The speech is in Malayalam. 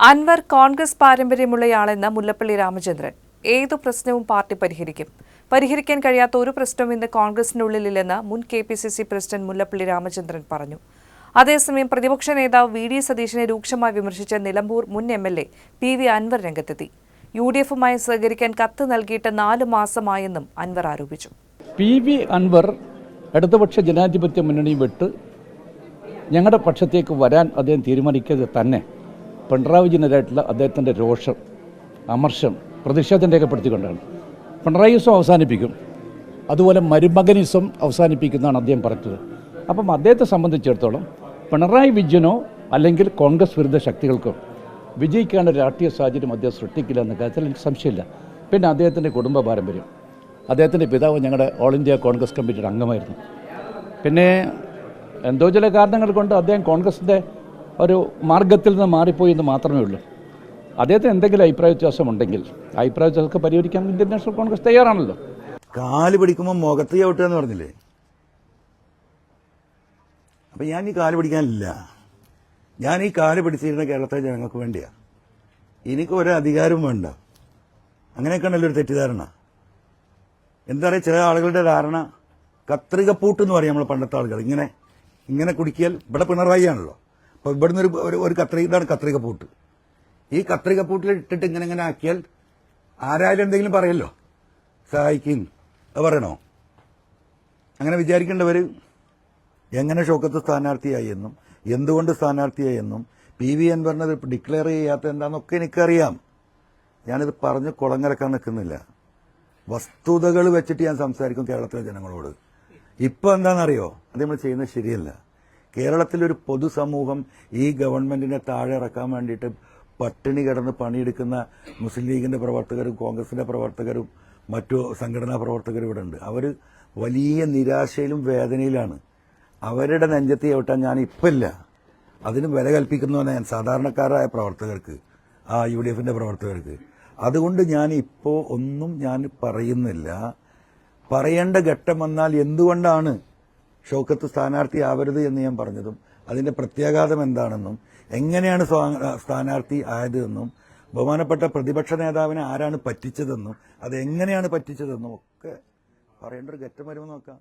അൻവർ കോൺഗ്രസ് പാരമ്പര്യമുള്ളയാളെന്ന് മുല്ലപ്പള്ളി രാമചന്ദ്രൻ. ഏതു പ്രശ്നവും പാർട്ടി പരിഹരിക്കും. പരിഹരിക്കാൻ കഴിയാത്ത ഒരു പ്രശ്നവും ഇന്ന് കോൺഗ്രസിനുള്ളിലില്ലെന്ന് മുൻ KPCC പ്രസിഡന്റ് മുല്ലപ്പള്ളി രാമചന്ദ്രൻ പറഞ്ഞു. അതേസമയം പ്രതിപക്ഷ നേതാവ് VD സതീശനെ രൂക്ഷമായി വിമർശിച്ച നിലമ്പൂർ മുൻ MLA PV അൻവർ രംഗത്തെത്തി. UDFുമായി സഹകരിക്കാൻ കത്ത് നൽകിയിട്ട് 4 മാസമായെന്നും അൻവർ ആരോപിച്ചു. PV അൻവർ ഇടതുപക്ഷ ജനാധിപത്യ മുന്നണി വിട്ട് ഞങ്ങളുടെ പക്ഷത്തേക്ക് വരാൻ അദ്ദേഹം തീരുമാനിക്കാതെ തന്നെ പിണറായി വിജയനെതിരായിട്ടുള്ള അദ്ദേഹത്തിൻ്റെ രോഷം, അമർഷം, പ്രതിഷേധം രേഖപ്പെടുത്തിക്കൊണ്ടാണ്. പിണറായിസം അവസാനിപ്പിക്കും, അതുപോലെ മരുമകനിസം അവസാനിപ്പിക്കുന്നതാണ് അദ്ദേഹം പറഞ്ഞത്. അപ്പം അദ്ദേഹത്തെ സംബന്ധിച്ചിടത്തോളം പിണറായി വിജയനോ അല്ലെങ്കിൽ കോൺഗ്രസ് വിരുദ്ധ ശക്തികൾക്കോ വിജയിക്കാനുള്ള രാഷ്ട്രീയ സാഹചര്യം അദ്ദേഹം സൃഷ്ടിക്കില്ല എന്ന കാര്യത്തിൽ എനിക്ക് സംശയമില്ല. പിന്നെ അദ്ദേഹത്തിൻ്റെ കുടുംബ പാരമ്പര്യം, അദ്ദേഹത്തിൻ്റെ പിതാവ് ഞങ്ങളുടെ ഓൾ ഇന്ത്യ കോൺഗ്രസ് കമ്മിറ്റിയുടെ അംഗമായിരുന്നു. പിന്നെ എന്തോ ചില കാരണങ്ങൾ കൊണ്ട് അദ്ദേഹം കോൺഗ്രസിൻ്റെ ഒരു മാർഗത്തിൽ നിന്ന് മാറിപ്പോയി എന്ന് മാത്രമേ ഉള്ളൂ. അദ്ദേഹത്തിന് എന്തെങ്കിലും അഭിപ്രായ വ്യത്യാസം ഉണ്ടെങ്കിൽ അഭിപ്രായ വ്യത്യാസമൊക്കെ പരിഹരിക്കാൻ ഇന്ത്യൻ നാഷണൽ കോൺഗ്രസ് തയ്യാറാണല്ലോ. കാല് പിടിക്കുമ്പോൾ മുഖത്ത് ചവിട്ടുക എന്ന് പറഞ്ഞില്ലേ? അപ്പം ഞാൻ ഈ കാല് പിടിക്കാനില്ല. ഞാൻ ഈ കാല് പിടിച്ചിരുന്ന കേരളത്തിലെ ജനങ്ങൾക്ക് വേണ്ടിയാണ്. എനിക്ക് ഒരു അധികാരവും വേണ്ട. അങ്ങനെയൊക്കെയാണല്ലോ ഒരു തെറ്റിദ്ധാരണ. എന്താ പറയുക, ചില ആളുകളുടെ ധാരണ കത്രികപ്പൂട്ട് എന്ന് പറയും. നമ്മൾ പണ്ടത്തെ ആളുകൾ ഇങ്ങനെ കുടിക്കിയാൽ ഇവിടെ പിണറായി ആണല്ലോ. അപ്പോൾ ഇവിടുന്ന് ഒരു ഇതാണ് കത്രികപ്പൂട്ട്. ഈ കത്രികപ്പൂട്ടിൽ ഇട്ടിട്ട് ഇങ്ങനെ ആക്കിയാൽ ആരായാലും എന്തെങ്കിലും പറയല്ലോ, സഹായിക്കും. അത് പറയണോ? അങ്ങനെ വിചാരിക്കേണ്ടവർ എങ്ങനെ ഷൗക്കത്ത് സ്ഥാനാർത്ഥിയായി എന്നും എന്തുകൊണ്ട് സ്ഥാനാർത്ഥിയായി എന്നും PV അൻവറിനത് ഡിക്ലെയർ ചെയ്യാത്ത എന്താണെന്നൊക്കെ എനിക്കറിയാം. ഞാനിത് പറഞ്ഞ് കുളങ്ങരക്കാൻ നിൽക്കുന്നില്ല. വസ്തുതകൾ വെച്ചിട്ട് ഞാൻ സംസാരിക്കും കേരളത്തിലെ ജനങ്ങളോട്. ഇപ്പോൾ എന്താണെന്നറിയോ, അത് നമ്മൾ ചെയ്യുന്നത് ശരിയല്ല. കേരളത്തിലൊരു പൊതുസമൂഹം ഈ ഗവൺമെന്റിനെ താഴെ ഇറക്കാൻ വേണ്ടിയിട്ട് പട്ടിണി കിടന്ന് പണിയെടുക്കുന്ന മുസ്ലിം ലീഗിന്റെ പ്രവർത്തകരും കോൺഗ്രസിന്റെ പ്രവർത്തകരും മറ്റു സംഘടനാ പ്രവർത്തകരും ഇവിടെ ഉണ്ട്. അവർ വലിയ നിരാശയിലും വേദനയിലാണ്. അവരുടെ നെഞ്ചത്തി ചവിട്ടാൻ ഞാൻ ഇപ്പില്ല. അതിന് വില കൽപ്പിക്കുന്നതാണ് ഞാൻ സാധാരണക്കാരായ പ്രവർത്തകർക്ക്, UDFിന്റെ പ്രവർത്തകർക്ക്. അതുകൊണ്ട് ഞാൻ ഇപ്പോൾ ഒന്നും ഞാൻ പറയുന്നില്ല. പറയേണ്ട ഘട്ടം വന്നാൽ എന്തുകൊണ്ടാണ് ഷൗക്കത്ത് സ്ഥാനാർത്ഥിയാവരുത് എന്ന് ഞാൻ പറഞ്ഞതും അതിന്റെ പ്രത്യാഘാതം എന്താണെന്നും എങ്ങനെയാണ് സ്ഥാനാർത്ഥി ആയതെന്നും ബഹുമാനപ്പെട്ട പ്രതിപക്ഷ നേതാവിനെ ആരാണ് പറ്റിച്ചതെന്നും അത് എങ്ങനെയാണ് പറ്റിച്ചതെന്നും ഒക്കെ പറയേണ്ട ഒരു ഘട്ടം വരുമെന്ന് നോക്കാം.